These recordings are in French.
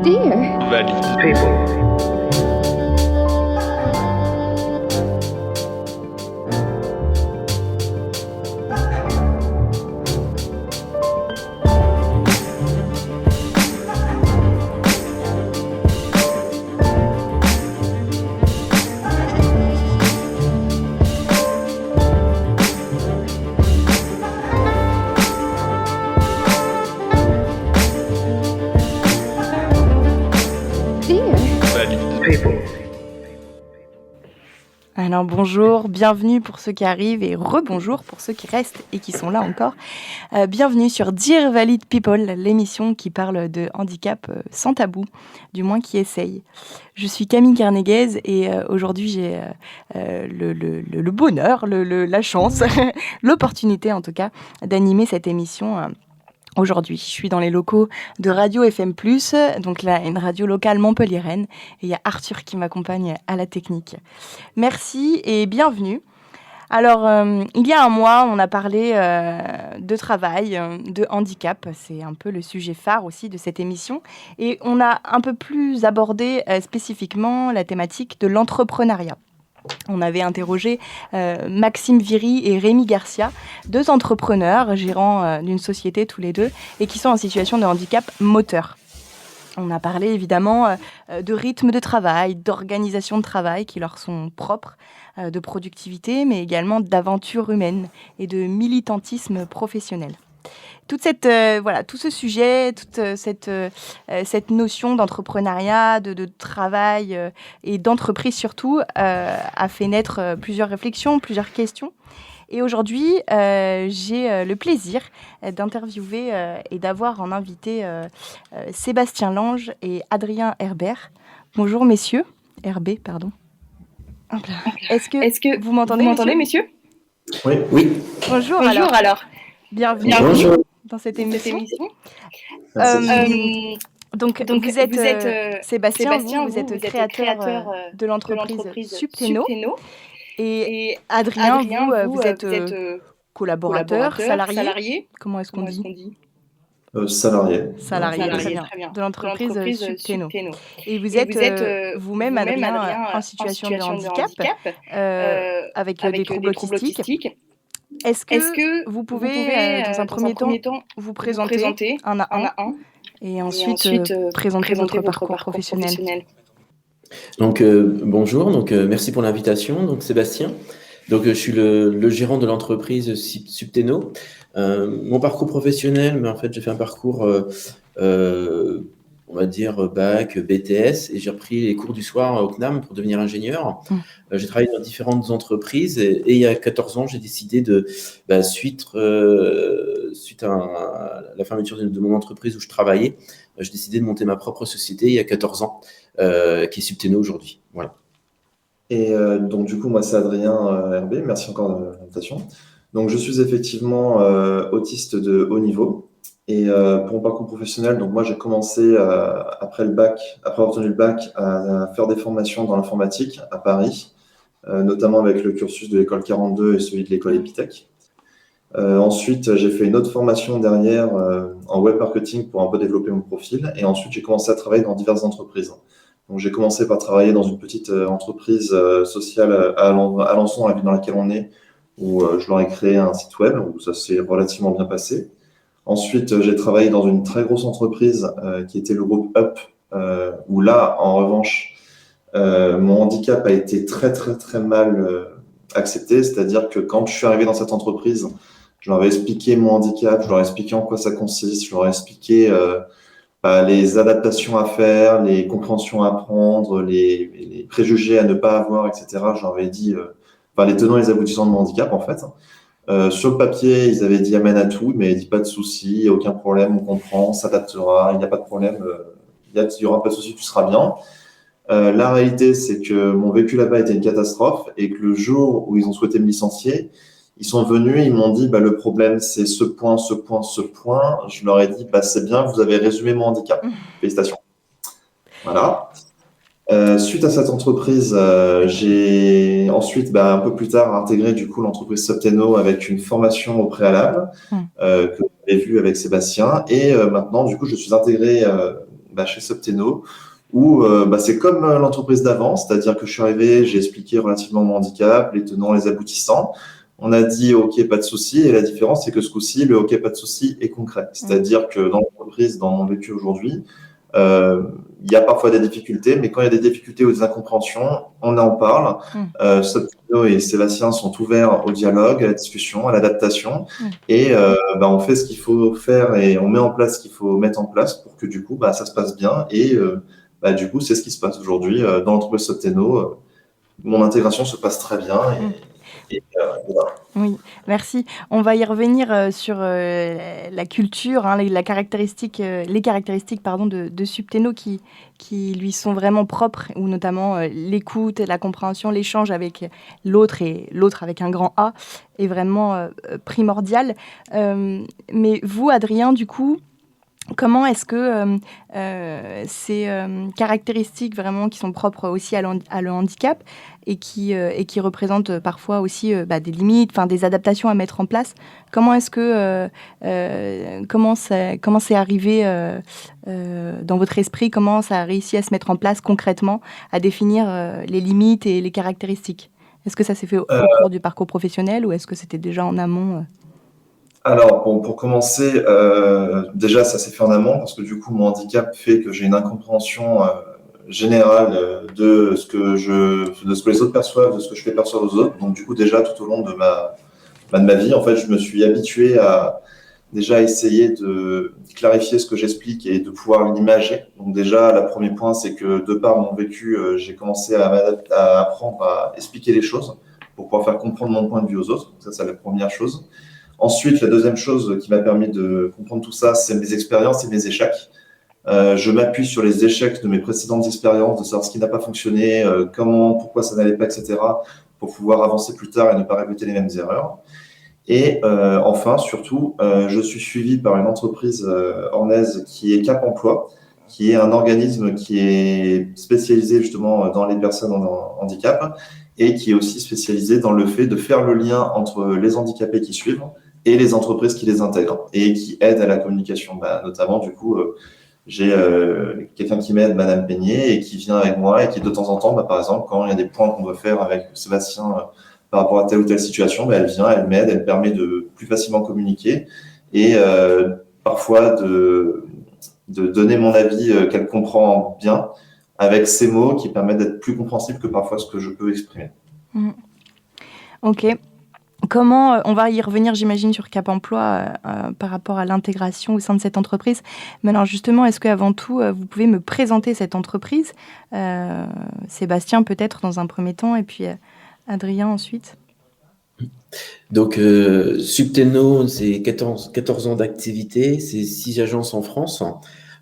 Dear Valid people. dear Valid people. Alors bonjour, bienvenue pour ceux qui arrivent et rebonjour pour ceux qui restent et qui sont là encore. Bienvenue sur Dear Valid People, l'émission qui parle de handicap sans tabou, du moins qui essaye. Je suis Camille Carneguez et aujourd'hui j'ai le bonheur, la chance, l'opportunité en tout cas d'animer cette émission. Aujourd'hui, je suis dans les locaux de Radio FM+, donc là, une radio locale montpelliéraine, et il y a Arthur qui m'accompagne à la technique. Merci et bienvenue. Alors, il y a un mois, on a parlé de travail, de handicap, c'est un peu le sujet phare aussi de cette émission, et on a un peu plus abordé spécifiquement la thématique de l'entrepreneuriat. On avait interrogé Maxime Viry et Rémi Garcia, deux entrepreneurs gérants d'une société tous les deux et qui sont en situation de handicap moteur. On a parlé évidemment de rythme de travail, d'organisation de travail qui leur sont propres, de productivité, mais également d'aventure humaine et de militantisme professionnel. Tout ce sujet, toute cette notion d'entrepreneuriat, de travail et d'entreprise surtout, a fait naître plusieurs réflexions, plusieurs questions. Et aujourd'hui, j'ai le plaisir d'interviewer et d'avoir en invité Sébastien Lange et Adrien Herbert. Bonjour messieurs. Herbé, pardon. Hop là. Est-ce que vous m'entendez, messieurs ? Oui. Bonjour alors. Bienvenue Bonjour. dans cette émission. Merci. Donc, vous êtes Sébastien, vous êtes créateur de l'entreprise Subteno. Et Adrien, vous êtes collaborateur, salarié. Comment est-ce qu'on dit ? Salarié. Salarié, très bien. De l'entreprise Subteno. Et vous êtes vous-même, Adrien, en situation de handicap, avec des troubles autistiques. Est-ce que vous pouvez, dans un premier temps, vous présenter un à un et ensuite présenter votre parcours professionnel. Donc bonjour, merci pour l'invitation. Donc Sébastien, je suis le gérant de l'entreprise Subteno. Mon parcours professionnel, mais en fait j'ai fait un parcours on va dire bac, BTS, et j'ai repris les cours du soir au CNAM pour devenir ingénieur. J'ai travaillé dans différentes entreprises et il y a 14 ans, j'ai décidé suite à la fermeture de mon entreprise où je travaillais, j'ai décidé de monter ma propre société il y a 14 ans, qui est Subteno aujourd'hui. Voilà. Et donc du coup, moi c'est Adrien Herbé, merci encore de l'invitation. Donc je suis effectivement autiste de haut niveau. Et pour mon parcours professionnel, donc moi j'ai commencé après avoir obtenu le bac, à faire des formations dans l'informatique à Paris, notamment avec le cursus de l'école 42 et celui de l'école Epitech. Ensuite, j'ai fait une autre formation derrière en web marketing pour un peu développer mon profil. Et ensuite, j'ai commencé à travailler dans diverses entreprises. Donc j'ai commencé par travailler dans une petite entreprise sociale à Alençon, la ville dans laquelle on est, où je leur ai créé un site web, où ça s'est relativement bien passé. Ensuite, j'ai travaillé dans une très grosse entreprise qui était le groupe Up, où là, en revanche, mon handicap a été très, très, très mal accepté. C'est-à-dire que quand je suis arrivé dans cette entreprise, je leur ai expliqué mon handicap, je leur ai expliqué en quoi ça consiste, je leur ai expliqué les adaptations à faire, les compréhensions à apprendre, les préjugés à ne pas avoir, etc. Je leur ai dit les tenants et les aboutissants de mon handicap, en fait. Sur le papier, ils avaient dit amen à tout, mais dit pas de souci, aucun problème, on comprend, on s'adaptera, il n'y a pas de problème, il n'y aura pas de souci, tu seras bien. La réalité, c'est que mon vécu là-bas était une catastrophe et que le jour où ils ont souhaité me licencier, ils sont venus, ils m'ont dit le problème, c'est ce point. Je leur ai dit c'est bien, vous avez résumé mon handicap. Félicitations. Voilà. Suite à cette entreprise, j'ai ensuite, un peu plus tard, intégré du coup l'entreprise Subteno avec une formation au préalable que vous avez vue avec Sébastien. Et maintenant, du coup, je suis intégré chez Subteno, où c'est comme l'entreprise d'avant, c'est-à-dire que je suis arrivé, j'ai expliqué relativement mon handicap, les tenants, les aboutissants. On a dit OK, pas de souci, et la différence, c'est que ce coup-ci, le OK, pas de souci est concret. C'est-à-dire que dans l'entreprise, dans mon vécu aujourd'hui, il y a parfois des difficultés, mais quand il y a des difficultés ou des incompréhensions, on en parle. Subteno et Sébastien sont ouverts au dialogue, à la discussion, à l'adaptation, et on fait ce qu'il faut faire et on met en place ce qu'il faut mettre en place pour que du coup, ça se passe bien. Et du coup, c'est ce qui se passe aujourd'hui dans l'entreprise Subteno. Mon intégration se passe très bien. Voilà. Oui, merci. On va y revenir sur la culture, les caractéristiques de Subteno qui lui sont vraiment propres, ou notamment l'écoute, la compréhension, l'échange avec l'autre, et l'autre avec un grand A, est vraiment primordial. Mais vous, Adrien, du coup, comment est-ce que ces caractéristiques vraiment qui sont propres aussi à le handicap et qui représentent parfois aussi des limites, des adaptations à mettre en place, comment est-ce que comment c'est arrivé dans votre esprit, comment ça a réussi à se mettre en place concrètement, à définir les limites et les caractéristiques? Est-ce que ça s'est fait au cours du parcours professionnel ou est-ce que c'était déjà en amont Alors, pour commencer, déjà, ça s'est fait en amont parce que du coup, mon handicap fait que j'ai une incompréhension générale de ce que les autres perçoivent, de ce que je fais percevoir aux autres. Donc, du coup, déjà, tout au long de ma vie, en fait, je me suis habitué à déjà essayer de clarifier ce que j'explique et de pouvoir l'imager. Donc, déjà, le premier point, c'est que de par mon vécu, j'ai commencé à apprendre à expliquer les choses pour pouvoir faire comprendre mon point de vue aux autres. Ça, c'est la première chose. Ensuite, la deuxième chose qui m'a permis de comprendre tout ça, c'est mes expériences et mes échecs. Je m'appuie sur les échecs de mes précédentes expériences, de savoir ce qui n'a pas fonctionné, pourquoi ça n'allait pas, etc., pour pouvoir avancer plus tard et ne pas répéter les mêmes erreurs. Et enfin, surtout, je suis suivi par une entreprise ornaise qui est Cap Emploi, qui est un organisme qui est spécialisé justement dans les personnes en handicap et qui est aussi spécialisé dans le fait de faire le lien entre les handicapés qui suivent et les entreprises qui les intègrent et qui aident à la communication. Notamment, du coup, j'ai quelqu'un qui m'aide, Madame Peignet, et qui vient avec moi et qui, de temps en temps, par exemple, quand il y a des points qu'on doit faire avec Sébastien par rapport à telle ou telle situation, elle vient, elle m'aide, elle permet de plus facilement communiquer et parfois de donner mon avis qu'elle comprend bien avec ces mots qui permettent d'être plus compréhensible que parfois ce que je peux exprimer. Ok. Comment, on va y revenir, j'imagine, sur Cap Emploi par rapport à l'intégration au sein de cette entreprise. Mais alors justement, est-ce qu'avant tout, vous pouvez me présenter cette entreprise, Sébastien peut-être dans un premier temps, et puis Adrien ensuite. Donc, Subteno, c'est 14 ans d'activité, c'est 6 agences en France.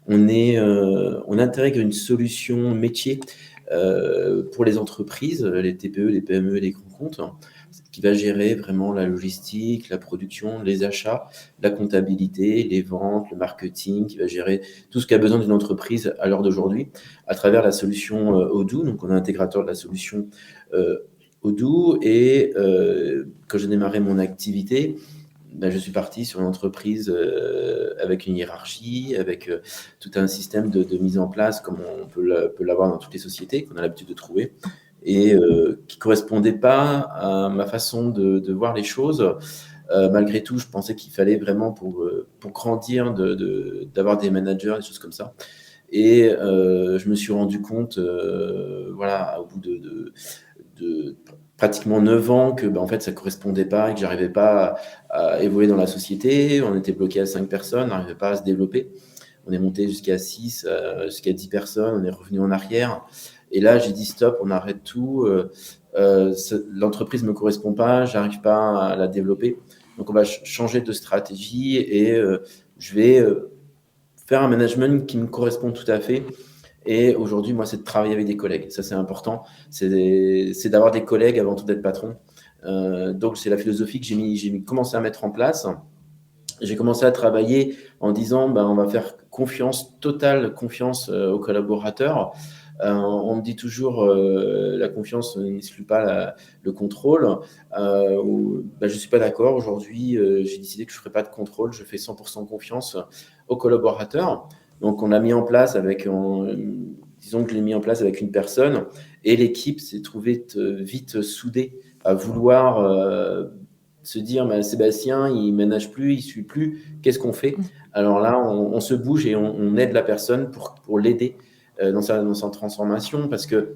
On intègre une solution métier pour les entreprises, les TPE, les PME et les grands comptes, qui va gérer vraiment la logistique, la production, les achats, la comptabilité, les ventes, le marketing, qui va gérer tout ce qu'a besoin d'une entreprise à l'heure d'aujourd'hui à travers la solution Odoo. Donc, on est intégrateur de la solution Odoo et quand j'ai démarré mon activité, je suis parti sur une entreprise avec une hiérarchie, avec tout un système de mise en place comme on peut l'avoir dans toutes les sociétés qu'on a l'habitude de trouver et qui ne correspondait pas à ma façon de voir les choses. Malgré tout, je pensais qu'il fallait vraiment pour grandir d'avoir des managers, des choses comme ça. Et je me suis rendu compte, au bout de pratiquement 9 ans que en fait ça correspondait pas et que j'arrivais pas à évoluer dans la société. On était bloqué à 5 personnes, on n'arrivait pas à se développer. On est monté jusqu'à 6, jusqu'à 10 personnes, on est revenu en arrière. Et là, j'ai dit stop, on arrête tout. L'entreprise me correspond pas, j'arrive pas à la développer. Donc on va changer de stratégie et je vais faire un management qui me correspond tout à fait. Et aujourd'hui, moi, c'est de travailler avec des collègues. Ça, c'est important. C'est d'avoir des collègues avant tout d'être patron. Donc, c'est la philosophie que j'ai commencé à mettre en place. J'ai commencé à travailler en disant, on va faire totale confiance aux collaborateurs. On me dit toujours, la confiance n'exclut pas le contrôle. Je ne suis pas d'accord. Aujourd'hui, j'ai décidé que je ne ferai pas de contrôle. Je fais 100% confiance aux collaborateurs. Donc, on l'a mis en place disons que je l'ai mis en place avec une personne et l'équipe s'est trouvée vite soudée à vouloir se dire bah, Sébastien, il ne ménage plus, il ne suit plus, qu'est-ce qu'on fait? Alors là, on se bouge et on aide la personne pour l'aider dans sa transformation parce que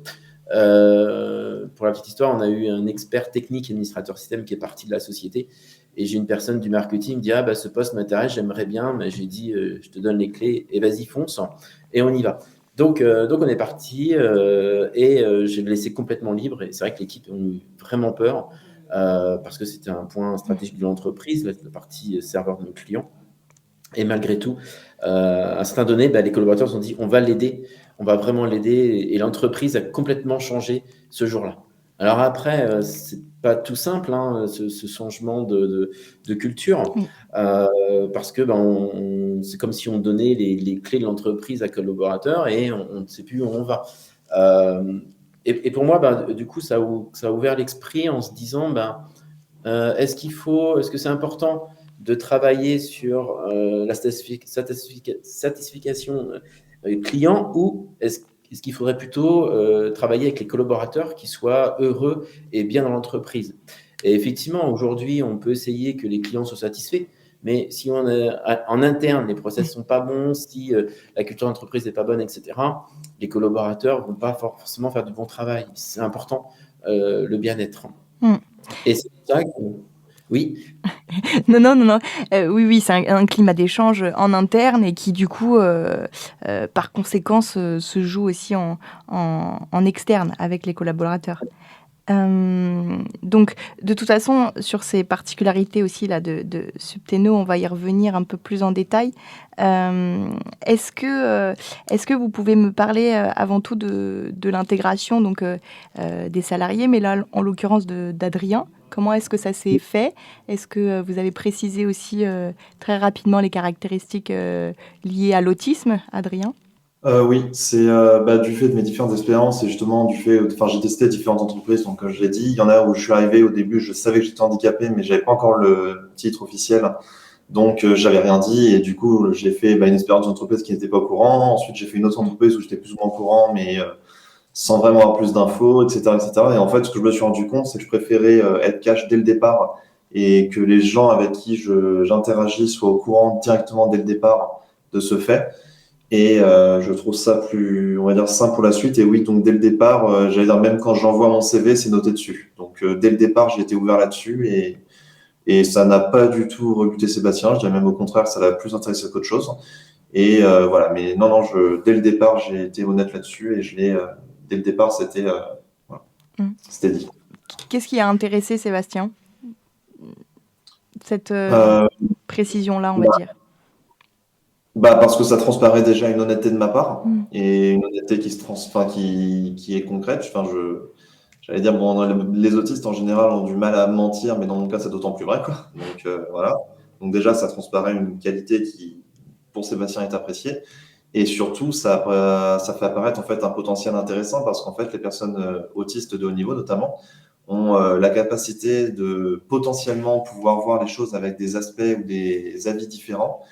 pour la petite histoire, on a eu un expert technique et administrateur système qui est parti de la société et j'ai une personne du marketing qui me dit ah bah ce poste m'intéresse, j'aimerais bien, mais j'ai dit je te donne les clés et vas-y fonce et on y va. Donc on est parti et j'ai laissé complètement libre et c'est vrai que l'équipe a eu vraiment peur parce que c'était un point stratégique de l'entreprise, la partie serveur de nos clients. Et malgré tout, à un certain donné, les collaborateurs se sont dit on va l'aider, on va vraiment l'aider. Et l'entreprise a complètement changé ce jour-là. Alors après, c'est pas tout simple, hein, ce changement de culture, parce que c'est comme si on donnait les clés de l'entreprise à collaborateurs et on ne sait plus où on va. Et pour moi, du coup, ça a ouvert l'esprit en se disant est-ce que c'est important de travailler sur la satisfaction client ou est-ce qu'il faudrait plutôt travailler avec les collaborateurs qui soient heureux et bien dans l'entreprise? Et effectivement, aujourd'hui, on peut essayer que les clients soient satisfaits, mais si en interne, les process ne sont pas bons, si la culture d'entreprise n'est pas bonne, etc., les collaborateurs ne vont pas forcément faire du bon travail. C'est important, le bien-être. Et c'est pour ça que... Oui. Non. Oui, c'est un climat d'échange en interne et qui, du coup, par conséquence, se joue aussi en externe avec les collaborateurs. Donc, de toute façon, sur ces particularités aussi là de Subteno, on va y revenir un peu plus en détail. Est-ce que vous pouvez me parler avant tout de l'intégration donc des salariés, mais là, en l'occurrence d'Adrien? Comment est-ce que ça s'est fait? Est-ce que vous avez précisé aussi très rapidement les caractéristiques liées à l'autisme, Adrien? Oui, c'est du fait de mes différentes expériences et justement j'ai testé différentes entreprises, donc je l'ai dit, il y en a où je suis arrivé au début, je savais que j'étais handicapé, mais j'avais pas encore le titre officiel, donc j'avais rien dit et du coup j'ai fait une expérience d'entreprise qui n'était pas au courant. Ensuite j'ai fait une autre entreprise où j'étais plus ou moins au courant, mais sans vraiment avoir plus d'infos, etc., etc. Et en fait, ce que je me suis rendu compte, c'est que je préférais être cash dès le départ et que les gens avec qui j'interagis soient au courant directement dès le départ de ce fait. Et je trouve ça plus, on va dire, simple pour la suite. Et oui, donc dès le départ, j'allais dire, même quand j'envoie mon CV, c'est noté dessus. Donc dès le départ, j'ai été ouvert là-dessus et ça n'a pas du tout rebuté Sébastien. Je dirais même au contraire, ça l'a plus intéressé qu'autre chose. Et voilà, mais non, dès le départ, j'ai été honnête là-dessus et dès le départ, c'était c'était dit. Qu'est-ce qui a intéressé Sébastien? Cette précision-là, on va dire. Parce que ça transparaît déjà une honnêteté de ma part et une honnêteté qui est concrète. J'allais dire, les autistes en général ont du mal à mentir, mais dans mon cas, c'est d'autant plus vrai, quoi. Donc voilà. Donc déjà, ça transparaît une qualité qui, pour Sébastien, est appréciée. Et surtout, ça fait apparaître en fait un potentiel intéressant parce qu'en fait, les personnes autistes de haut niveau, notamment, ont la capacité de potentiellement pouvoir voir les choses avec des aspects ou des avis différents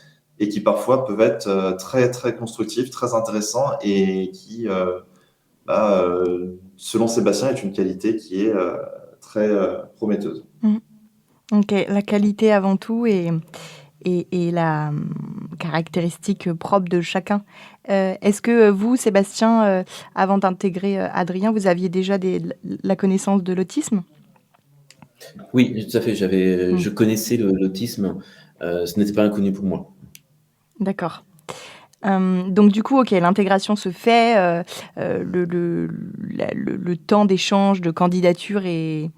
et qui parfois peuvent être très, très constructifs, très intéressants et qui, selon Sébastien, est une qualité qui est très prometteuse. Ok, la qualité avant tout et la caractéristique propre de chacun. Est-ce que vous, Sébastien, avant d'intégrer Adrien, vous aviez déjà la connaissance de l'autisme? Oui, tout à fait. Je connaissais l'autisme. Ce n'était pas inconnu pour moi. D'accord. Donc du coup, ok, l'intégration se fait, le temps d'échange, de candidature est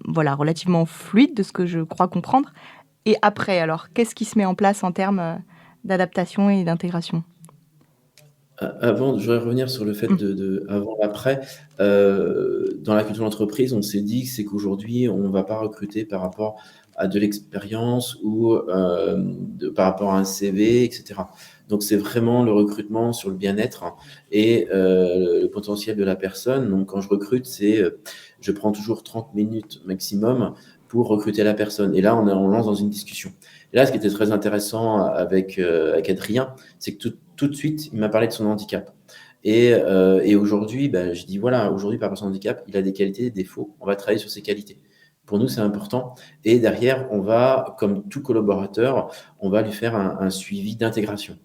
relativement fluide de ce que je crois comprendre. Et après, alors, qu'est-ce qui se met en place en termes d'adaptation et d'intégration? Avant, je voudrais revenir sur le fait de avant et après. Dans la culture d'entreprise, on s'est dit c'est qu'aujourd'hui, on ne va pas recruter par rapport à de l'expérience ou par rapport à un CV, etc. Donc, c'est vraiment le recrutement sur le bien-être et le potentiel de la personne. Donc, quand je recrute, je prends toujours 30 minutes maximum pour recruter la personne. Et là, on lance dans une discussion. Et là, ce qui était très intéressant avec Adrien, c'est que tout de suite, il m'a parlé de son handicap. Et aujourd'hui, je dis voilà, aujourd'hui, par rapport à son handicap, il a des qualités, des défauts. On va travailler sur ses qualités. Pour nous, c'est important. Et derrière, on va, comme tout collaborateur, on va lui faire un suivi d'intégration.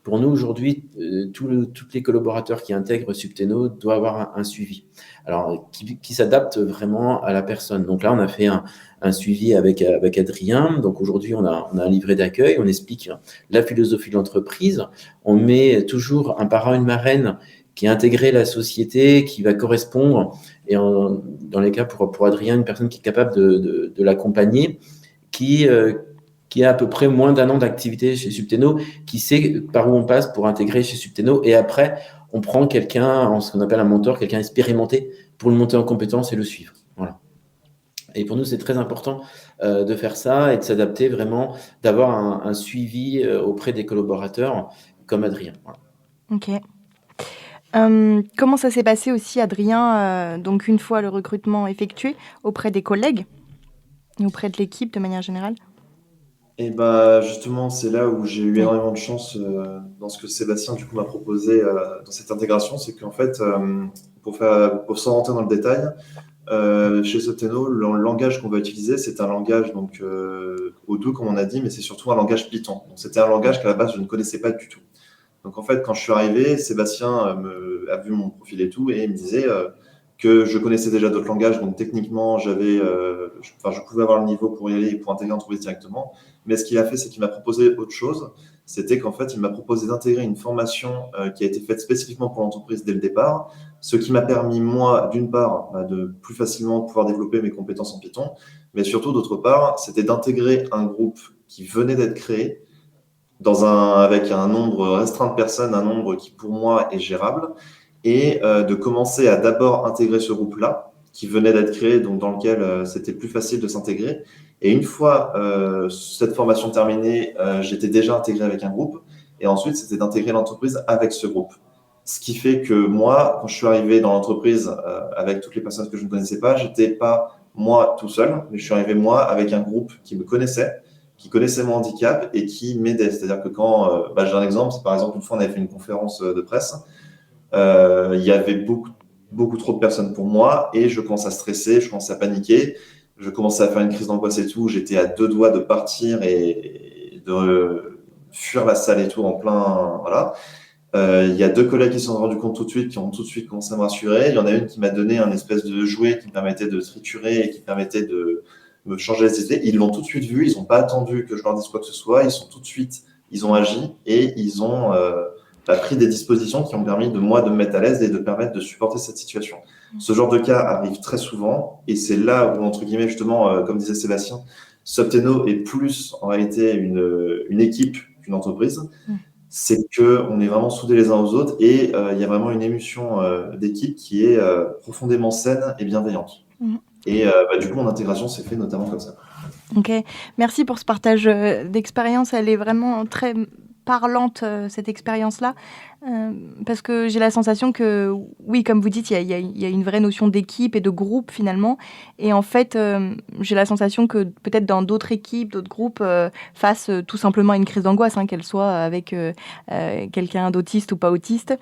Pour nous, aujourd'hui, tous les collaborateurs qui intègrent Subteno doivent avoir un suivi. Alors, qui s'adapte vraiment à la personne. Donc là, on a fait un suivi avec Adrien. Donc aujourd'hui, on a un livret d'accueil. On explique la philosophie de l'entreprise. On met toujours un parrain, une marraine qui a intégré la société, qui va correspondre. Et dans les cas, pour Adrien, une personne qui est capable de l'accompagner, qui a à peu près moins d'1 an d'activité chez Subteno, qui sait par où on passe pour intégrer chez Subteno. Et après, on prend quelqu'un, ce qu'on appelle un mentor, quelqu'un expérimenté, pour le monter en compétence et le suivre. Voilà. Et pour nous, c'est très important de faire ça et de s'adapter vraiment, d'avoir un suivi auprès des collaborateurs comme Adrien. Voilà. Ok. Comment ça s'est passé aussi, Adrien, donc une fois le recrutement effectué, auprès des collègues et auprès de l'équipe de manière générale? Et justement, c'est là où j'ai eu énormément de chance dans ce que Sébastien du coup m'a proposé dans cette intégration, c'est qu'en fait, pour s'en rentrer dans le détail, chez Subteno, le langage qu'on va utiliser, c'est un langage donc Odoo comme on a dit, mais c'est surtout un langage Python. Donc c'était un langage qu'à la base je ne connaissais pas du tout. Donc en fait, quand je suis arrivé, Sébastien a vu mon profil et tout, et il me disait que je connaissais déjà d'autres langages, donc techniquement, je pouvais avoir le niveau pour y aller et pour intégrer l'entreprise directement. Mais ce qu'il a fait, c'est qu'il m'a proposé autre chose. C'était qu'en fait, il m'a proposé d'intégrer une formation qui a été faite spécifiquement pour l'entreprise dès le départ, ce qui m'a permis, moi, d'une part, de plus facilement pouvoir développer mes compétences en Python, mais surtout, d'autre part, c'était d'intégrer un groupe qui venait d'être créé, avec un nombre restreint de personnes, un nombre qui pour moi est gérable, et de commencer à d'abord intégrer ce groupe-là, qui venait d'être créé, donc dans lequel c'était plus facile de s'intégrer. Et une fois cette formation terminée, j'étais déjà intégré avec un groupe, et ensuite c'était d'intégrer l'entreprise avec ce groupe. Ce qui fait que moi, quand je suis arrivé dans l'entreprise avec toutes les personnes que je ne connaissais pas, j'étais pas moi tout seul, mais je suis arrivé moi avec un groupe qui me connaissait, qui connaissait mon handicap et qui m'aidait. C'est-à-dire que quand, j'ai un exemple, c'est par exemple une fois on avait fait une conférence de presse, il y avait beaucoup trop de personnes pour moi et je commençais à stresser, je commençais à paniquer, je commençais à faire une crise d'angoisse et tout, j'étais à 2 doigts de partir et de fuir la salle et tout en plein, voilà. Il y a 2 collègues qui se sont rendus compte tout de suite, qui ont tout de suite commencé à me rassurer. Il y en a une qui m'a donné un espèce de jouet qui me permettait de triturer et qui permettait de me changer les idées. Ils l'ont tout de suite vu, ils n'ont pas attendu que je leur dise quoi que ce soit, ils ont agi et ils ont pris des dispositions qui ont permis de me mettre à l'aise et de permettre de supporter cette situation. Ce genre de cas arrive très souvent et c'est là où, entre guillemets, justement, comme disait Sébastien, Subteno est plus en réalité une équipe qu'une entreprise. C'est qu'on est vraiment soudés les uns aux autres et il y a vraiment une émulsion d'équipe qui est profondément saine et bienveillante. Et du coup, mon intégration s'est faite notamment comme ça. Ok, merci pour ce partage d'expérience. Elle est vraiment très parlante, cette expérience-là, parce que j'ai la sensation que, oui, comme vous dites, il y a une vraie notion d'équipe et de groupe finalement. Et en fait, j'ai la sensation que peut-être dans d'autres équipes, d'autres groupes, face tout simplement à une crise d'angoisse, qu'elle soit avec quelqu'un d'autiste ou pas autiste,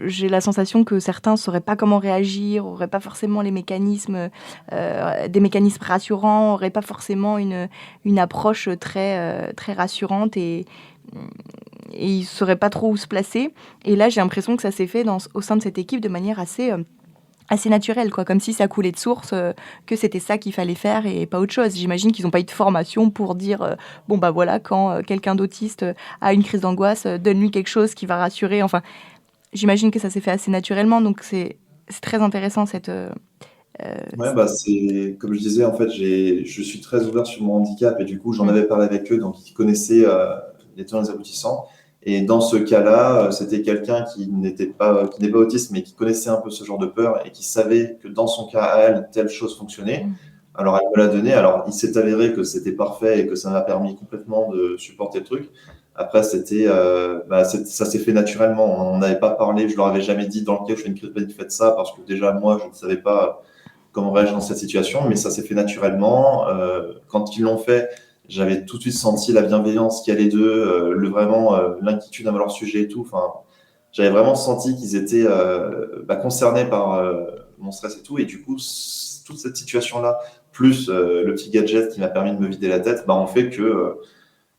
j'ai la sensation que certains ne sauraient pas comment réagir, n'auraient pas forcément les mécanismes, des mécanismes rassurants, n'auraient pas forcément une approche très rassurante et ils ne sauraient pas trop où se placer. Et là, j'ai l'impression que ça s'est fait au sein de cette équipe de manière assez naturelle, quoi, comme si ça coulait de source, que c'était ça qu'il fallait faire et pas autre chose. J'imagine qu'ils n'ont pas eu de formation pour dire voilà, quand quelqu'un d'autiste a une crise d'angoisse, donne-lui quelque chose qui va rassurer. Enfin, j'imagine que ça s'est fait assez naturellement, donc c'est très intéressant cette... c'est comme je disais, en fait, je suis très ouvert sur mon handicap et du coup, j'en avais parlé avec eux, donc ils connaissaient les tenants et les aboutissants. Et dans ce cas-là, c'était quelqu'un qui n'est pas autiste, mais qui connaissait un peu ce genre de peur et qui savait que dans son cas à elle, telle chose fonctionnait. Alors, elle me l'a donné. Alors, il s'est avéré que c'était parfait et que ça m'a permis complètement de supporter le truc. Après, ça s'est fait naturellement. On n'avait pas parlé, je leur avais jamais dit dans le cas où je fais une crise de panique, faites ça, parce que déjà, moi, je ne savais pas comment réagir dans cette situation, mais ça s'est fait naturellement. Quand ils l'ont fait, j'avais tout de suite senti la bienveillance qu'il y a les deux, l'inquiétude à leur sujet et tout. Enfin, j'avais vraiment senti qu'ils étaient concernés par mon stress et tout. Et du coup, toute cette situation-là, plus le petit gadget qui m'a permis de me vider la tête, ont fait que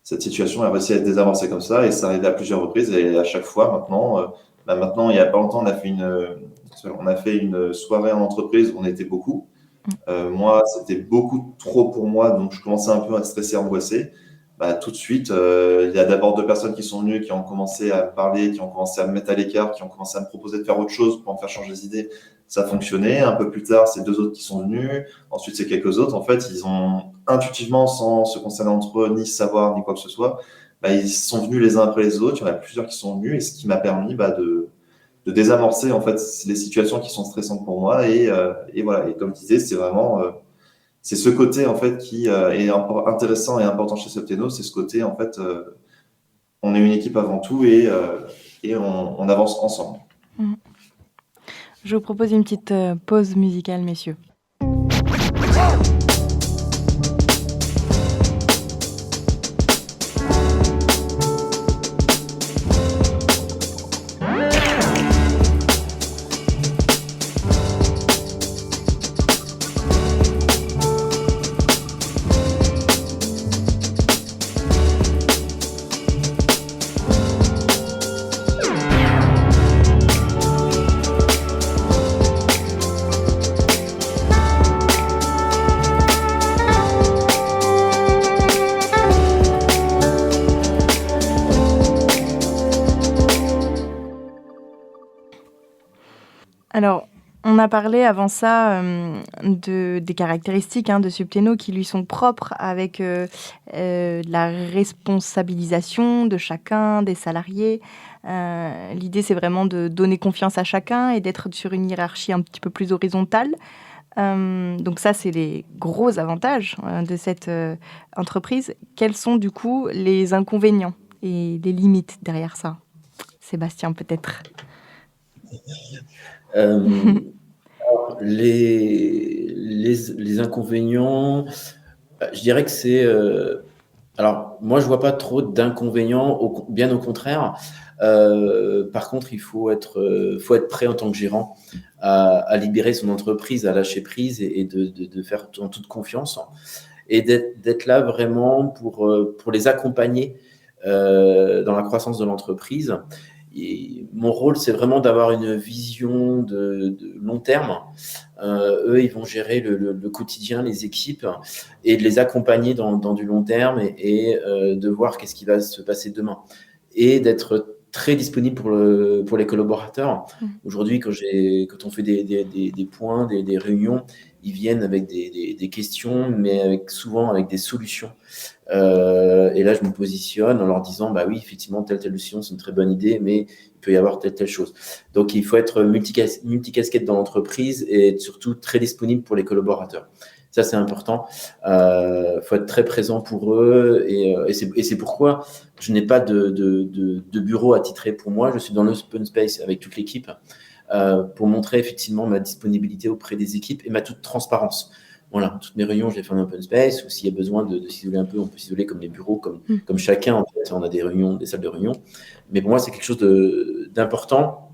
cette situation a réussi à être désamorcée comme ça. Et ça arrivait à plusieurs reprises. Et à chaque fois, maintenant, il n'y a pas longtemps, on a fait une soirée en entreprise où on était beaucoup. Moi, c'était beaucoup trop pour moi, donc je commençais un peu à stresser, angoisser. Tout de suite, il y a d'abord 2 personnes qui sont venues, qui ont commencé à me parler, qui ont commencé à me mettre à l'écart, qui ont commencé à me proposer de faire autre chose pour me faire changer d'idée. Ça fonctionnait. Un peu plus tard, c'est 2 autres qui sont venus. Ensuite, c'est quelques autres. En fait, ils ont intuitivement, sans se concerner entre eux, ni savoir, ni quoi que ce soit, ils sont venus les uns après les autres. Il y en a plusieurs qui sont venus, et ce qui m'a permis de désamorcer en fait les situations qui sont stressantes pour moi. Et voilà. Et comme je disais, c'est vraiment c'est ce côté en fait qui est intéressant et important chez Septeno. C'est ce côté en fait, on est une équipe avant tout et on avance ensemble. Je vous propose une petite pause musicale, messieurs. Alors, on a parlé avant ça des caractéristiques de Septeno qui lui sont propres avec la responsabilisation de chacun, des salariés. L'idée, c'est vraiment de donner confiance à chacun et d'être sur une hiérarchie un petit peu plus horizontale. Donc ça, c'est les gros avantages de cette entreprise. Quels sont du coup les inconvénients et les limites derrière ça? Sébastien, peut-être. Les inconvénients, je dirais que c'est... alors, moi, je vois pas trop d'inconvénients, bien au contraire. Par contre, il faut être prêt en tant que gérant à libérer son entreprise, à lâcher prise et de faire en toute confiance et d'être là vraiment pour les accompagner dans la croissance de l'entreprise. Et mon rôle, c'est vraiment d'avoir une vision de long terme. Eux, ils vont gérer le quotidien, les équipes, et de les accompagner dans du long terme et de voir qu'est-ce qui va se passer demain. Et d'être très disponible pour les collaborateurs. Aujourd'hui, quand on fait des points, des réunions, ils viennent avec des questions, mais souvent avec des solutions. Et là, je me positionne en leur disant, oui, effectivement, telle solution, c'est une très bonne idée, mais il peut y avoir telle chose. Donc, il faut être multicasquette dans l'entreprise et être surtout très disponible pour les collaborateurs. Ça, c'est important. Faut être très présent pour eux et c'est pourquoi je n'ai pas de bureau attitré pour moi. Je suis dans l'open space avec toute l'équipe pour montrer effectivement ma disponibilité auprès des équipes et ma toute transparence. Voilà, toutes mes réunions, je les fais en open space, ou s'il y a besoin de s'isoler un peu, on peut s'isoler comme les bureaux, comme chacun, en fait, on a des réunions, des salles de réunion. Mais pour moi, c'est quelque chose d'important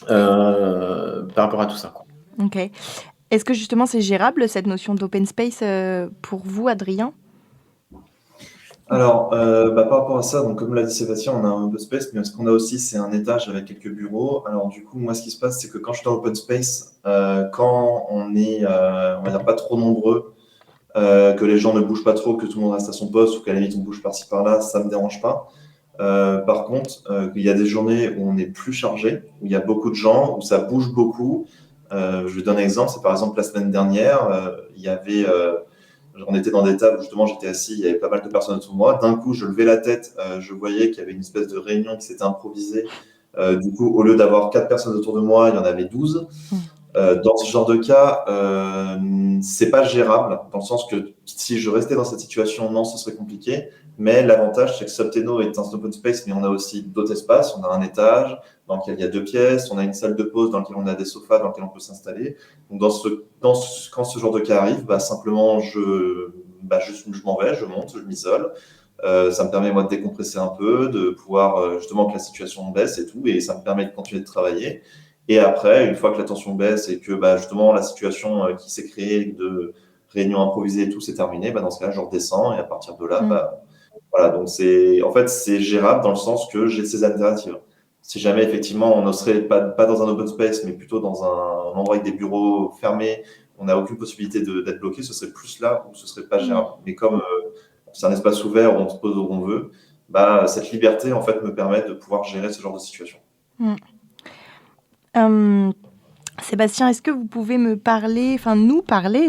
par rapport à tout ça, quoi. Ok. Est-ce que justement c'est gérable cette notion d'open space pour vous, Adrien? Alors, par rapport à ça, donc comme l'a dit Sébastien, on a un open space, mais ce qu'on a aussi, c'est un étage avec quelques bureaux. Alors du coup, moi, ce qui se passe, c'est que quand je suis dans l'open space, quand on est, on va dire, pas trop nombreux, que les gens ne bougent pas trop, que tout le monde reste à son poste, ou qu'à la limite on bouge par-ci par-là, ça me dérange pas. Par contre, il y a des journées où on est plus chargé, où il y a beaucoup de gens, où ça bouge beaucoup. Je vais donner un exemple, c'est par exemple la semaine dernière, il y avait... on était dans des tables où justement j'étais assis, il y avait pas mal de personnes autour de moi. D'un coup, je levais la tête, je voyais qu'il y avait une espèce de réunion qui s'était improvisée. Du coup, au lieu d'avoir 4 personnes autour de moi, il y en avait 12. Dans ce genre de cas, c'est pas gérable, dans le sens que si je restais dans cette situation, non, ce serait compliqué. Mais l'avantage, c'est que Septeno est un open space, mais on a aussi d'autres espaces. On a un étage dans lequel il y a 2 pièces, on a une salle de pause dans laquelle on a des sofas dans lesquels on peut s'installer. Donc, quand ce genre de cas arrive, simplement, je je m'en vais, je monte, je m'isole. Ça me permet, moi, de décompresser un peu, de pouvoir, justement, que la situation baisse et tout, et ça me permet de continuer de travailler. Et après, une fois que la tension baisse et que, justement, la situation qui s'est créée de réunion improvisée et tout, c'est terminé, dans ce cas-là, je redescends, et à partir de là, voilà. Donc, c'est gérable dans le sens que j'ai ces alternatives. Si jamais, effectivement, on ne serait pas dans un open space, mais plutôt dans un endroit avec des bureaux fermés, on n'a aucune possibilité d'être bloqué, ce serait plus là où ce serait pas gérable. Mais comme c'est un espace ouvert où on se pose où on veut, cette liberté, en fait, me permet de pouvoir gérer ce genre de situation. Sébastien, est-ce que vous pouvez nous parler,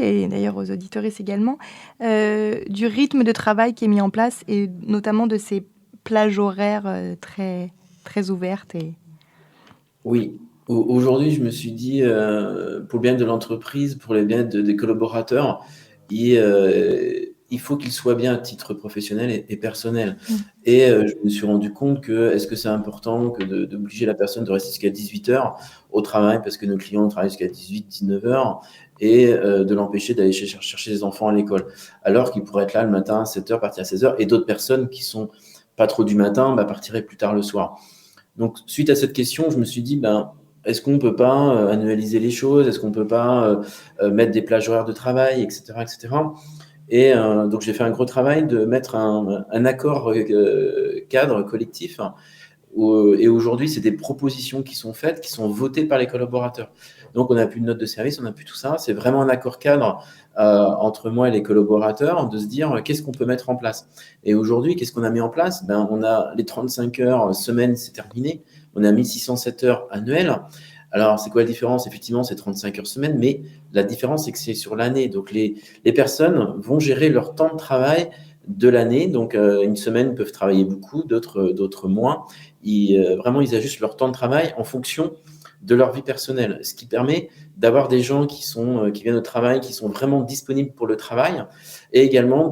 et d'ailleurs aux auditeuristes également, du rythme de travail qui est mis en place et notamment de ces plages horaires très, très ouvertes Oui. Aujourd'hui, je me suis dit, pour le bien de l'entreprise, pour le bien des collaborateurs, il faut qu'ils soient bien à titre professionnel et personnel. Et je me suis rendu compte que est-ce que c'est important d'obliger la personne de rester jusqu'à 18h au travail parce que nos clients travaillent jusqu'à 18-19h et de l'empêcher d'aller chercher les enfants à l'école alors qu'il pourrait être là le matin à 7h, partir à 16h, et d'autres personnes qui sont pas trop du matin partiraient plus tard le soir. Donc, suite à cette question, je me suis dit, est-ce qu'on ne peut pas annualiser les choses? Est-ce qu'on ne peut pas mettre des plages horaires de travail, etc., etc. Et donc, j'ai fait un gros travail de mettre un accord cadre collectif. Et aujourd'hui, c'est des propositions qui sont faites, qui sont votées par les collaborateurs. Donc, on n'a plus de note de service, on n'a plus tout ça. C'est vraiment un accord cadre entre moi et les collaborateurs de se dire qu'est-ce qu'on peut mettre en place. Et aujourd'hui, qu'est-ce qu'on a mis en place? On a les 35 heures semaine, c'est terminé. On a 1607 heures annuelles. Alors, c'est quoi la différence? Effectivement, c'est 35 heures semaine, mais la différence, c'est que c'est sur l'année. Donc, les personnes vont gérer leur temps de travail de l'année. Donc, une semaine, ils peuvent travailler beaucoup, d'autres moins. Vraiment, ils ajustent leur temps de travail en fonction de leur vie personnelle, ce qui permet d'avoir des gens qui viennent au travail, qui sont vraiment disponibles pour le travail, et également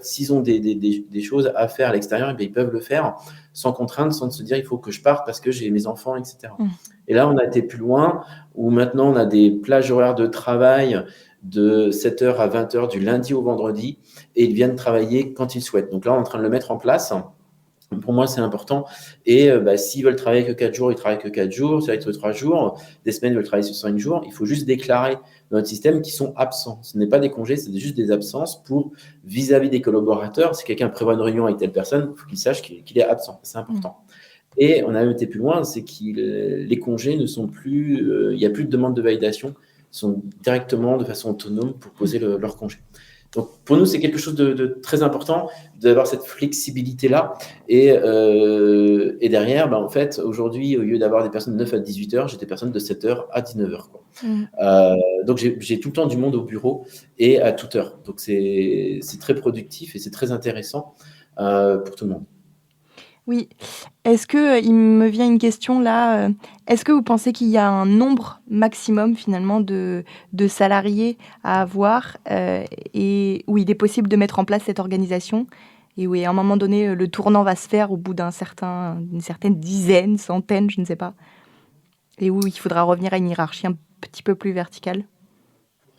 s'ils ont des choses à faire à l'extérieur, ils peuvent le faire sans contrainte, sans se dire il faut que je parte parce que j'ai mes enfants, etc. Et là, on a été plus loin, où maintenant on a des plages horaires de travail de 7h à 20h du lundi au vendredi, et ils viennent travailler quand ils souhaitent. Donc là, on est en train de le mettre en place. Pour moi, c'est important. Et s'ils veulent travailler que 4 jours, ils travaillent que 4 jours. S'ils veulent que 3 jours, des semaines, ils veulent travailler sur 5 jours. Il faut juste déclarer dans notre système qu'ils sont absents. Ce n'est pas des congés, c'est juste des absences pour vis-à-vis des collaborateurs. Si quelqu'un prévoit une réunion avec telle personne, il faut qu'il sache qu'il est absent. C'est important. Et on a même été plus loin, c'est que les congés ne sont plus, il n'y a plus de demande de validation. Ils sont directement, de façon autonome, pour poser leur congé. Donc, pour nous, c'est quelque chose de très important d'avoir cette flexibilité-là. Et derrière, en fait, aujourd'hui, au lieu d'avoir des personnes de 9 à 18 heures, j'ai des personnes de 7 heures à 19 heures. Donc, j'ai tout le temps du monde au bureau et à toute heure. Donc, c'est très productif et c'est très intéressant pour tout le monde. Oui. Est-ce que il me vient une question là, est-ce que vous pensez qu'il y a un nombre maximum finalement de salariés à avoir et où il est possible de mettre en place cette organisation et où à un moment donné le tournant va se faire au bout d'une certaine dizaine, centaine, je ne sais pas, et où il faudra revenir à une hiérarchie un petit peu plus verticale?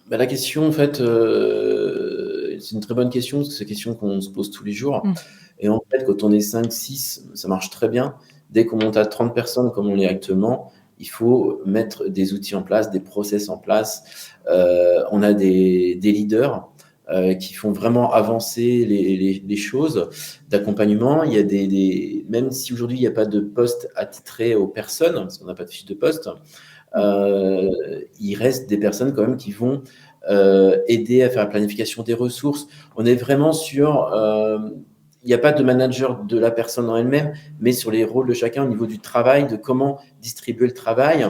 La question, en fait, c'est une très bonne question, parce que c'est une question qu'on se pose tous les jours. Et en fait, quand on est 5-6, ça marche très bien. Dès qu'on monte à 30 personnes, comme on l'est actuellement, il faut mettre des outils en place, des process en place. On a des leaders qui font vraiment avancer les choses d'accompagnement. Il y a même si aujourd'hui, il n'y a pas de poste attitré aux personnes, parce qu'on n'a pas de fiche de poste, il reste des personnes quand même qui vont aider à faire la planification des ressources. On est vraiment sur... il n'y a pas de manager de la personne en elle-même, mais sur les rôles de chacun au niveau du travail, de comment distribuer le travail.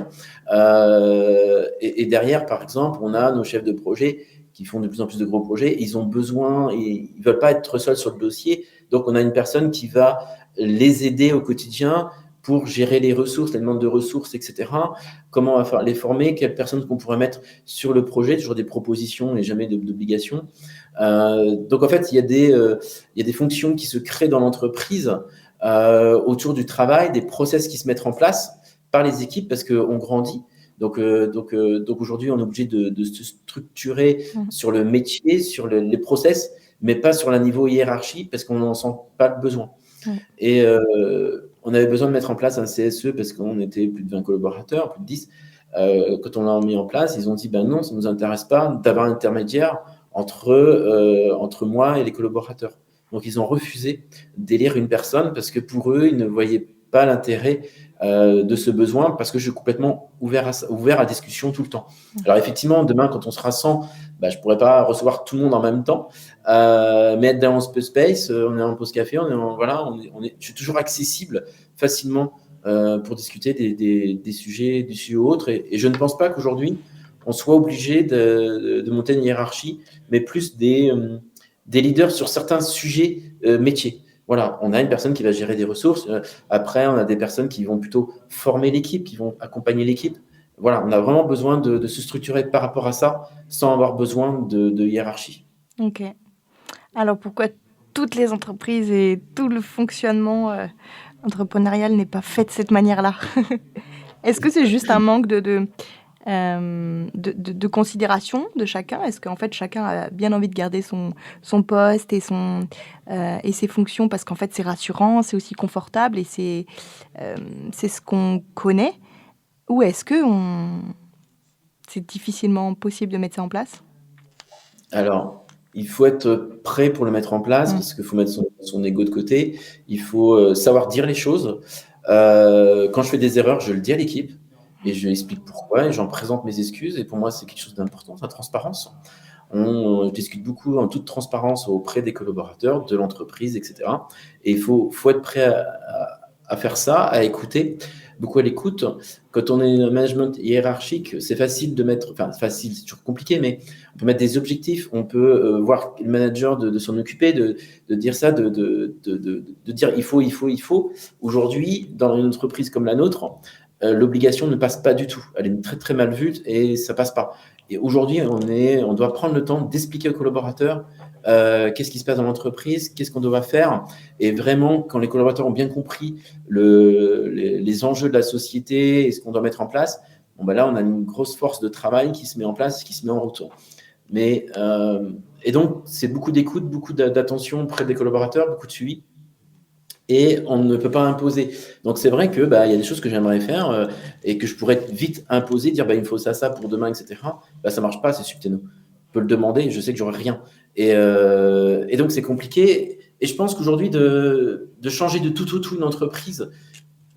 Et derrière, par exemple, on a nos chefs de projet qui font de plus en plus de gros projets. Ils ont besoin, ils ne veulent pas être seuls sur le dossier. Donc, on a une personne qui va les aider au quotidien pour gérer les ressources, les demandes de ressources, etc. Comment on va les former, quelles personnes qu'on pourrait mettre sur le projet, toujours des propositions et jamais d'obligations. Donc, en fait, il y a des fonctions qui se créent dans l'entreprise autour du travail, des process qui se mettent en place par les équipes parce qu'on grandit. Donc aujourd'hui, on est obligé de se structurer sur le métier, sur les process, mais pas sur le niveau hiérarchie parce qu'on n'en sent pas le besoin. Et on avait besoin de mettre en place un CSE parce qu'on était plus de 20 collaborateurs, plus de 10. Quand on l'a mis en place, ils ont dit non, ça ne nous intéresse pas d'avoir un intermédiaire entre moi et les collaborateurs. Donc, ils ont refusé d'élire une personne parce que pour eux, ils ne voyaient pas l'intérêt de ce besoin parce que je suis complètement ouvert à discussion tout le temps. Alors, effectivement, demain, quand on sera 100, je ne pourrai pas recevoir tout le monde en même temps, mais être dans ce space, on est en pause café, je suis toujours accessible facilement pour discuter des sujets ou autres. Et je ne pense pas qu'aujourd'hui, on soit obligé de monter une hiérarchie, mais plus des leaders sur certains sujets métiers. Voilà, on a une personne qui va gérer des ressources. Après, on a des personnes qui vont plutôt former l'équipe, qui vont accompagner l'équipe. Voilà, on a vraiment besoin de se structurer par rapport à ça, sans avoir besoin de hiérarchie. Ok. Alors, pourquoi toutes les entreprises et tout le fonctionnement entrepreneurial n'est pas fait de cette manière-là? Est-ce que c'est juste un manque de considération de chacun? Est-ce qu'en fait chacun a bien envie de garder son poste et ses fonctions parce qu'en fait c'est rassurant, c'est aussi confortable et c'est ce qu'on connaît? Ou est-ce que c'est difficilement possible de mettre ça en place? Alors, il faut être prêt pour le mettre en place parce qu'il faut mettre son ego de côté. Il faut savoir dire les choses. Quand je fais des erreurs, je le dis à l'équipe. Et je explique pourquoi et j'en présente mes excuses. Et pour moi, c'est quelque chose d'important, la transparence. On discute beaucoup en toute transparence auprès des collaborateurs, de l'entreprise, etc. Et il faut être prêt à faire ça, à écouter, beaucoup à l'écoute. Quand on est un management hiérarchique, c'est facile de mettre, enfin facile, c'est toujours compliqué, mais on peut mettre des objectifs, on peut voir le manager de s'en occuper, de dire ça, de dire il faut. Aujourd'hui, dans une entreprise comme la nôtre, l'obligation ne passe pas du tout. Elle est très, très mal vue et ça passe pas. Et aujourd'hui, on doit prendre le temps d'expliquer aux collaborateurs qu'est-ce qui se passe dans l'entreprise, qu'est-ce qu'on doit faire. Et vraiment, quand les collaborateurs ont bien compris les enjeux de la société et ce qu'on doit mettre en place, là, on a une grosse force de travail qui se met en place, qui se met en route. Et donc, c'est beaucoup d'écoute, beaucoup d'attention auprès des collaborateurs, beaucoup de suivi. Et on ne peut pas imposer. Donc, c'est vrai qu'il y a des choses que j'aimerais faire et que je pourrais vite imposer, dire il me faut ça pour demain, etc. Ça ne marche pas, c'est Subteno. Je peux le demander, je sais que j'aurai rien. Et donc, c'est compliqué. Et je pense qu'aujourd'hui, de changer de tout une entreprise,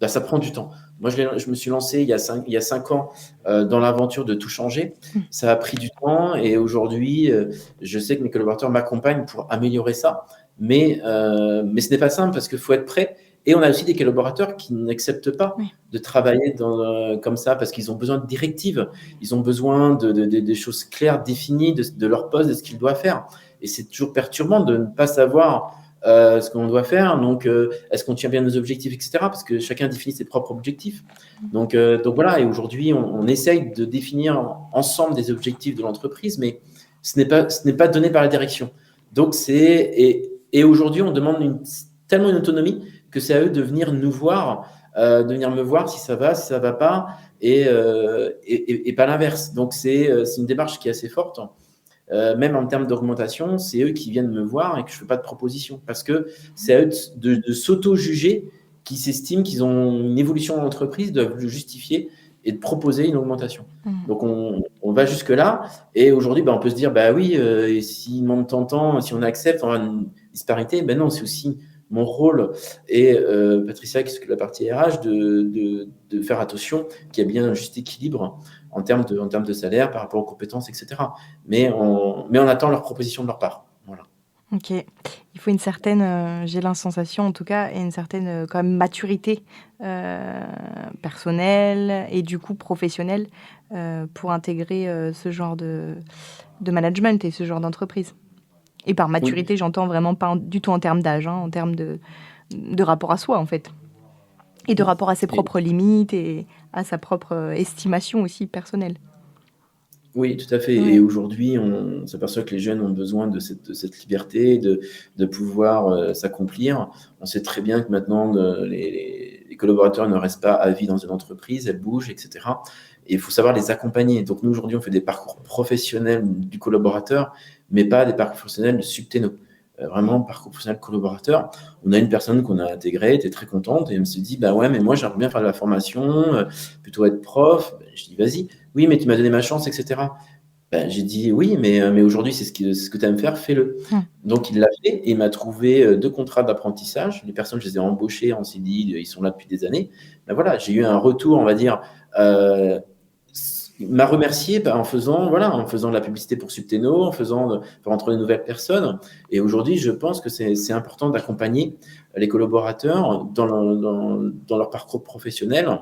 ça prend du temps. Moi, je me suis lancé il y a 5 ans dans l'aventure de tout changer. Ça a pris du temps et aujourd'hui, je sais que mes collaborateurs m'accompagnent pour améliorer ça. Mais ce n'est pas simple parce qu'il faut être prêt. Et on a aussi des collaborateurs qui n'acceptent pas de travailler comme ça parce qu'ils ont besoin de directives. Ils ont besoin de choses claires, définies de leur poste, de ce qu'ils doivent faire. Et c'est toujours perturbant de ne pas savoir ce qu'on doit faire. Donc, est-ce qu'on tient bien nos objectifs, etc. Parce que chacun définit ses propres objectifs. Donc voilà. Et aujourd'hui, on essaye de définir ensemble des objectifs de l'entreprise, mais ce n'est pas donné par la direction. Donc, et aujourd'hui, on demande tellement une autonomie que c'est à eux de venir nous voir, de venir me voir si ça va pas, et pas l'inverse. Donc, c'est une démarche qui est assez forte. Même en termes d'augmentation, c'est eux qui viennent me voir et que je ne fais pas de proposition. Parce que c'est à eux de s'auto-juger, qui s'estiment qu'ils ont une évolution dans l'entreprise, doivent le justifier et de proposer une augmentation. Donc, on va jusque-là. Et aujourd'hui, on peut se dire, oui, et s'ils demandent tant de temps, si on accepte, on aura une disparité. Non, c'est aussi mon rôle et Patricia, qui s'occupe de la partie RH, de faire attention qu'il y a bien un juste équilibre en termes de salaire par rapport aux compétences, etc. Mais on attend leur proposition de leur part. Voilà. Ok. Il faut une certaine, j'ai la sensation en tout cas, et une certaine quand même maturité personnelle et du coup professionnelle pour intégrer ce genre de management et ce genre d'entreprise. Et par maturité, j'entends vraiment pas du tout en termes d'âge, en termes de rapport à soi en fait. Et de rapport à ses propres limites et à sa propre estimation aussi personnelle. Oui, tout à fait. Et aujourd'hui, on s'aperçoit que les jeunes ont besoin de cette liberté, de pouvoir s'accomplir. On sait très bien que maintenant, les les collaborateurs ne restent pas à vie dans une entreprise, elles bougent, etc. Et il faut savoir les accompagner. Donc nous, aujourd'hui, on fait des parcours professionnels du collaborateur, mais pas des parcours professionnels de Subteno. Vraiment, parcours professionnel collaborateur. On a une personne qu'on a intégrée, était très contente, et elle me se dit, bah ouais, mais moi, j'aimerais bien faire de la formation, plutôt être prof. Je dis, vas-y. Oui, mais tu m'as donné ma chance, etc. Ben, j'ai dit oui, mais aujourd'hui, c'est ce que tu aimes faire, fais-le. Donc, il l'a fait et il m'a trouvé 2 contrats d'apprentissage. Les personnes, je les ai embauchées en CDI, ils sont là depuis des années. Ben voilà, j'ai eu un retour, on va dire. Il m'a remercié en faisant de la publicité pour Subteno, en faisant pour rentrer de nouvelles personnes. Et aujourd'hui, je pense que c'est important d'accompagner les collaborateurs dans leur parcours professionnel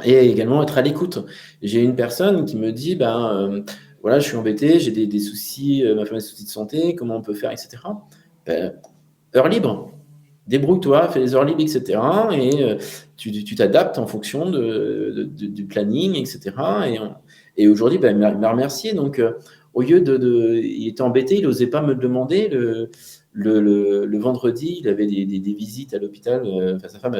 et également être à l'écoute. J'ai une personne qui me dit, voilà, je suis embêté, j'ai des soucis, ma femme a des soucis de santé, comment on peut faire, etc. Heure libre, débrouille-toi, fais les heures libres, etc. Et tu t'adaptes en fonction du planning, etc. Et aujourd'hui, il m'a remercié. Donc, au lieu il était embêté, il n'osait pas me le demander. Le vendredi, il avait des visites à l'hôpital. Sa femme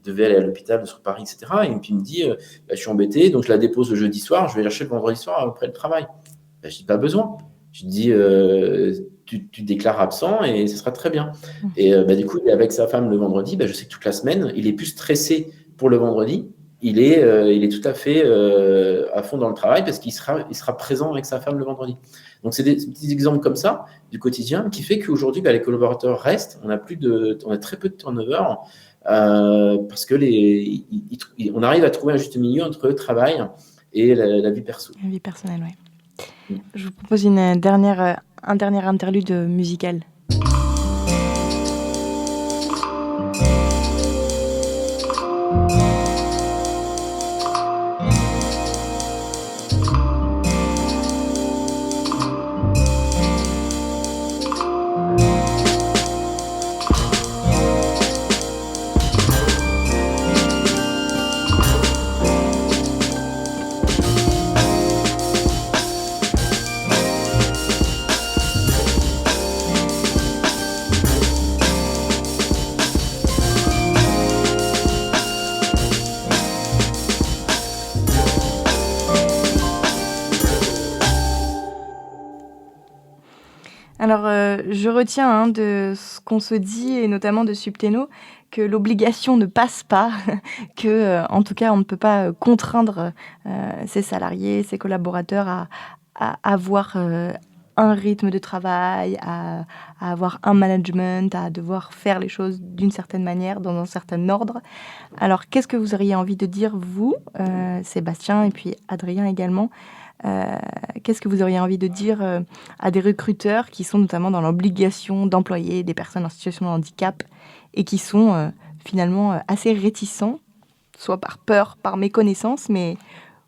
devait aller à l'hôpital sur Paris, etc. Et puis il me dit, je suis embêté, donc je la dépose le jeudi soir, je vais la chercher le vendredi soir après le travail. Je dis, pas besoin. Je dis, tu déclares absent et ce sera très bien. Et du coup, avec sa femme le vendredi, je sais que toute la semaine, il est plus stressé pour le vendredi. Il est tout à fait à fond dans le travail parce qu'il sera présent avec sa femme le vendredi. Donc, c'est des petits exemples comme ça du quotidien qui fait qu'aujourd'hui, les collaborateurs restent. On a très peu de turnover parce que on arrive à trouver un juste milieu entre le travail et la vie perso. La vie personnelle, oui. Je vous propose un dernier interlude musical. Alors, je retiens de ce qu'on se dit, et notamment de Subteno, que l'obligation ne passe pas, que, en tout cas, on ne peut pas contraindre ses salariés, ses collaborateurs à avoir un rythme de travail, à avoir un management, à devoir faire les choses d'une certaine manière, dans un certain ordre. Alors, qu'est-ce que vous auriez envie de dire, vous, Sébastien, et puis Adrien également, qu'est-ce que vous auriez envie de dire à des recruteurs qui sont notamment dans l'obligation d'employer des personnes en situation de handicap et qui sont finalement assez réticents, soit par peur, par méconnaissance, mais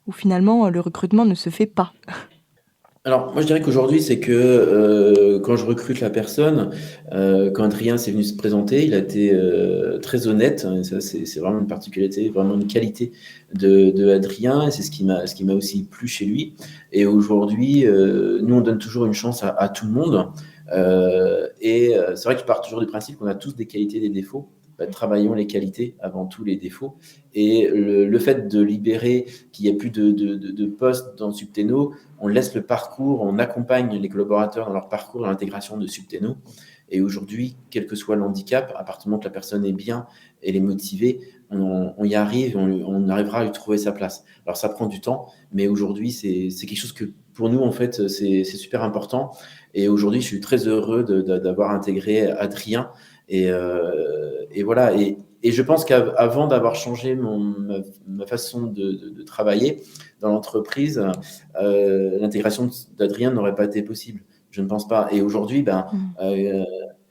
où finalement le recrutement ne se fait pas? Alors, moi, je dirais qu'aujourd'hui, c'est que quand je recrute la personne, quand Adrien s'est venu se présenter, il a été très honnête. Et ça, c'est vraiment une particularité, vraiment une qualité de Adrien. Et c'est ce qui m'a aussi plu chez lui. Et aujourd'hui, nous, on donne toujours une chance à tout le monde. C'est vrai que je pars toujours du principe qu'on a tous des qualités et des défauts. Travaillons les qualités avant tout les défauts. Et le fait de libérer qu'il n'y ait plus de postes dans Subteno, on laisse le parcours, on accompagne les collaborateurs dans leur parcours, dans l'intégration de Subteno. Et aujourd'hui, quel que soit le handicap, à partir du moment que la personne est bien, elle est motivée, on y arrive, on arrivera à lui trouver sa place. Alors ça prend du temps, mais aujourd'hui, c'est quelque chose que pour nous, en fait, c'est super important. Et aujourd'hui, je suis très heureux d'avoir intégré Adrien. Et voilà. Et je pense qu'avant d'avoir changé ma façon de travailler dans l'entreprise, l'intégration d'Adrien n'aurait pas été possible. Je ne pense pas. Et aujourd'hui,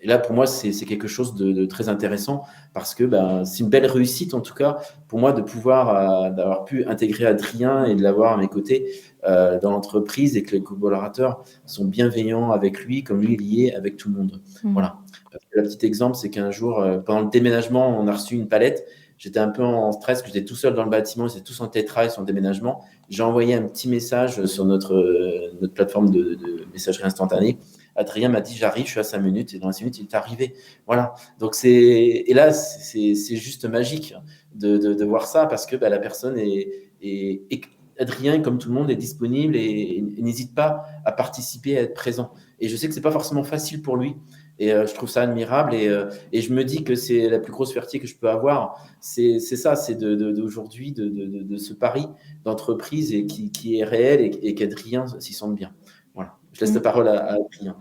et là, pour moi, c'est quelque chose de très intéressant parce que c'est une belle réussite, en tout cas, pour moi, d'avoir pu intégrer Adrien et de l'avoir à mes côtés dans l'entreprise et que les collaborateurs sont bienveillants avec lui, comme lui, il y est avec tout le monde. Voilà. Le petit exemple, c'est qu'un jour, pendant le déménagement, on a reçu une palette. J'étais un peu en stress, que j'étais tout seul dans le bâtiment, ils étaient tous en télétravail sur le déménagement. J'ai envoyé un petit message sur notre plateforme de messagerie instantanée Adrien m'a dit j'arrive, je suis à 5 minutes et dans les 5 minutes il est arrivé. Voilà. Donc c'est juste magique de voir ça parce que la personne est Adrien, comme tout le monde, est disponible et n'hésite pas à participer, à être présent. Et je sais que c'est pas forcément facile pour lui. Et je trouve ça admirable et je me dis que c'est la plus grosse fierté que je peux avoir. C'est ça, c'est d'aujourd'hui de ce pari d'entreprise et qui est réel et qu'Adrien s'y sente bien. Voilà. Je laisse la parole à Adrien.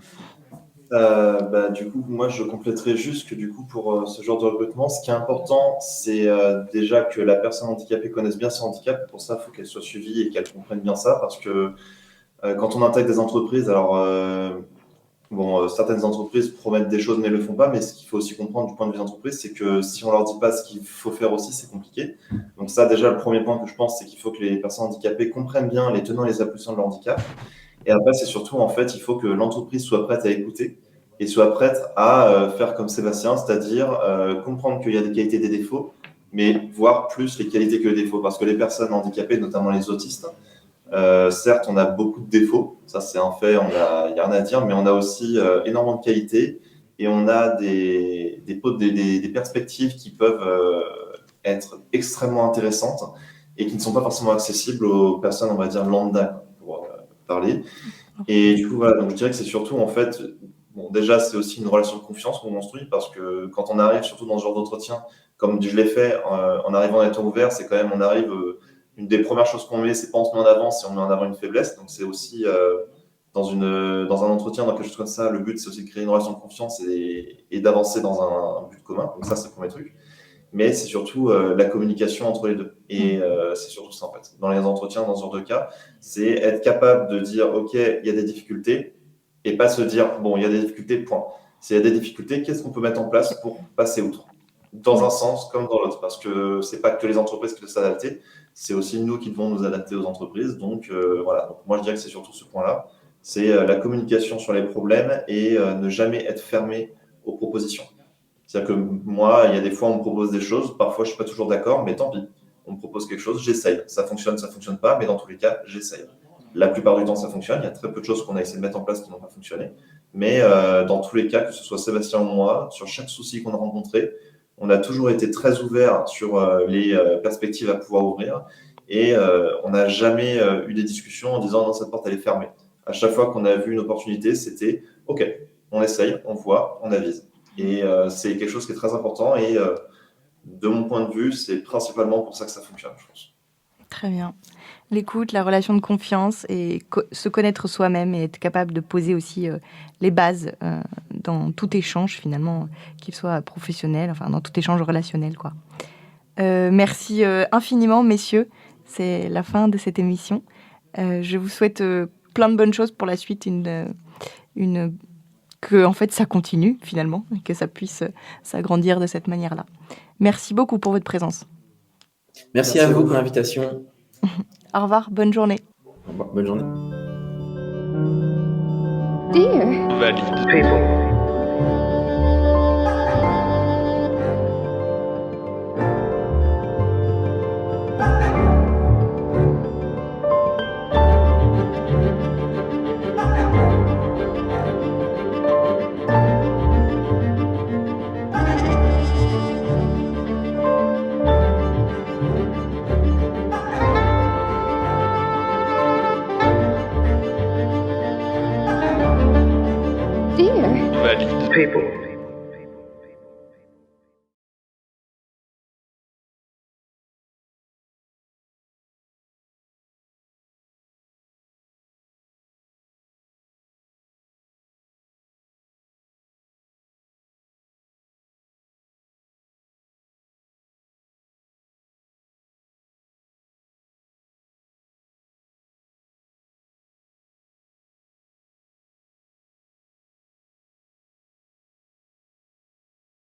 Du coup, moi, je compléterai juste que du coup, pour ce genre de recrutement, ce qui est important, c'est déjà que la personne handicapée connaisse bien son handicap. Pour ça, il faut qu'elle soit suivie et qu'elle comprenne bien ça, parce que quand on intègre des entreprises, alors certaines entreprises promettent des choses mais ne le font pas, mais ce qu'il faut aussi comprendre du point de vue d'entreprise, c'est que si on leur dit pas ce qu'il faut faire aussi, c'est compliqué. Donc ça, déjà, le premier point que je pense, c'est qu'il faut que les personnes handicapées comprennent bien les tenants et les aboutissants de leur handicap. Et après, c'est surtout, en fait, il faut que l'entreprise soit prête à écouter et soit prête à faire comme Sébastien, c'est-à-dire comprendre qu'il y a des qualités et des défauts, mais voir plus les qualités que les défauts. Parce que les personnes handicapées, notamment les autistes, certes, on a beaucoup de défauts, ça c'est un fait, il n'y a rien à dire, mais on a aussi énormément de qualités et on a des perspectives qui peuvent être extrêmement intéressantes et qui ne sont pas forcément accessibles aux personnes, on va dire, lambda, pour parler. Et du coup, voilà, donc je dirais que c'est surtout, en fait, déjà, c'est aussi une relation de confiance qu'on construit parce que quand on arrive, surtout dans ce genre d'entretien, comme je l'ai fait en arrivant en étant ouvert, c'est quand même, on arrive, une des premières choses qu'on met, c'est pas on se met en avant, c'est on met en avant une faiblesse. Donc, c'est aussi dans un entretien, dans quelque chose comme ça, le but, c'est aussi de créer une relation de confiance et d'avancer dans un but commun. Donc, ça, c'est le premier truc. Mais c'est surtout la communication entre les deux. Et c'est surtout ça, en fait. Dans les entretiens, dans ce genre de cas, c'est être capable de dire, OK, il y a des difficultés, et pas se dire, bon, il y a des difficultés, point. S'il y a des difficultés, qu'est-ce qu'on peut mettre en place pour passer outre? Dans un sens comme dans l'autre, parce que c'est pas que les entreprises qui doivent s'adapter, c'est aussi nous qui devons nous adapter aux entreprises. Donc, voilà. Donc, moi, je dirais que c'est surtout ce point-là. C'est la communication sur les problèmes et ne jamais être fermé aux propositions. C'est-à-dire que moi, il y a des fois, on me propose des choses. Parfois, je ne suis pas toujours d'accord, mais tant pis. On me propose quelque chose, j'essaye. Ça fonctionne pas, mais dans tous les cas, j'essaye. La plupart du temps, ça fonctionne. Il y a très peu de choses qu'on a essayé de mettre en place qui n'ont pas fonctionné. Mais dans tous les cas, que ce soit Sébastien ou moi, sur chaque souci qu'on a rencontré, on a toujours été très ouverts sur les perspectives à pouvoir ouvrir. Et on n'a jamais eu des discussions en disant non, cette porte, elle est fermée. À chaque fois qu'on a vu une opportunité, c'était OK, on essaye, on voit, on avise. Et c'est quelque chose qui est très important. Et de mon point de vue, c'est principalement pour ça que ça fonctionne, je pense. Très bien. L'écoute, la relation de confiance et se connaître soi-même et être capable de poser aussi les bases dans tout échange finalement, qu'il soit professionnel, enfin dans tout échange relationnel, quoi. Merci infiniment, messieurs. C'est la fin de cette émission. Je vous souhaite plein de bonnes choses pour la suite, que en fait ça continue finalement, et que ça puisse s'agrandir de cette manière-là. Merci beaucoup pour votre présence. Merci à vous pour l'invitation. Au revoir, bonne journée. Au revoir, bonne journée. Dear. Valid. People. Dear. Valid. People.